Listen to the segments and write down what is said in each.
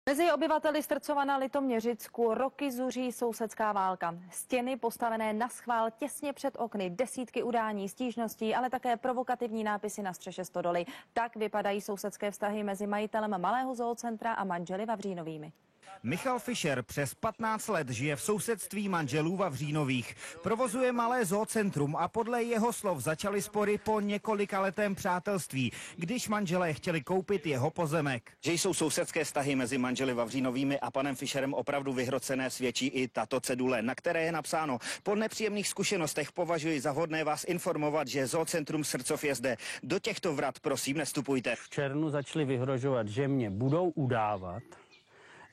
Mezi obyvateli Strcova na Litoměřicku roky zuří sousedská válka. Stěny postavené naschvál těsně před okny, desítky udání, stížností, ale také provokativní nápisy na střeše stodoly. Tak vypadají sousedské vztahy mezi majitelem malého zoocentra a manželi Vavřínovými. Michal Fischer přes 15 let žije v sousedství manželů Vavřínových. Provozuje malé zoocentrum a podle jeho slov začaly spory po několikaletém přátelství, když manželé chtěli koupit jeho pozemek. Že jsou sousedské vztahy mezi manželi Vavřínovými a panem Fischerem opravdu vyhrocené, svědčí i tato cedule, na které je napsáno: po nepříjemných zkušenostech považuji za vhodné vás informovat, že zoocentrum Srcov je zde. Do těchto vrat prosím nevstupujte. V červnu začali vyhrožovat, že mě budou udávat,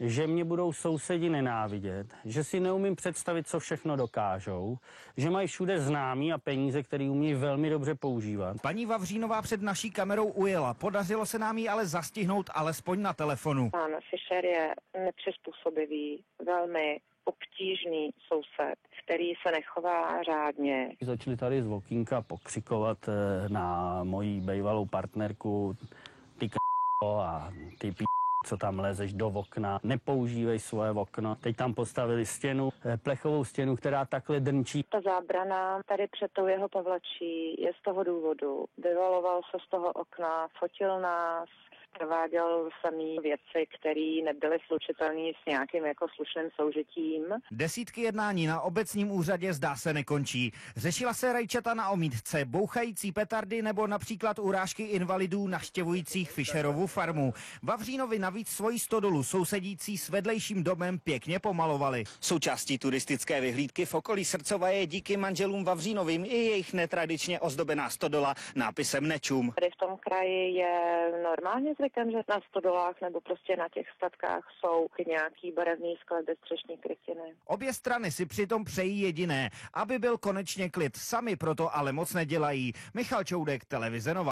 že mě budou sousedi nenávidět, že si neumím představit, co všechno dokážou, že mají všude známí a peníze, které umějí velmi dobře používat. Paní Vavřínová před naší kamerou ujela. Podařilo se nám ji ale zastihnout alespoň na telefonu. Pan Fischer je nepřizpůsobivý, velmi obtížný soused, který se nechová řádně. Začali tady z okýnka pokřikovat na moji bývalou partnerku: ty a ty co tam lezeš do okna, nepoužívej svoje okno. Teď tam postavili stěnu, plechovou stěnu, která takhle drnčí. Ta zábrana tady před tou jeho povlačí je z toho důvodu. Vyvaloval se z toho okna, fotil nás, prováděl samý věci, které nebyly slučitelné s nějakým jako slušným soužitím. Desítky jednání na obecním úřadě zdá se nekončí. Řešila se rajčata na omítce, bouchající petardy nebo například urážky invalidů navštěvujících Fischerovu farmu. Vavřínovi navíc svoji stodolu sousedící s vedlejším domem pěkně pomalovali. Součástí turistické vyhlídky v okolí Srcova je díky manželům Vavřínovým i jejich netradičně ozdobená stodola nápisem Nečum. Tady v tom kraji je normálně zvykem, že na stodolách nebo prostě na těch statkách jsou nějaký barevný sklad bez střešní krytiny. Obě strany si přitom přejí jediné, aby byl konečně klid. Sami proto ale moc nedělají. Michal Čoudek, Televize Nova.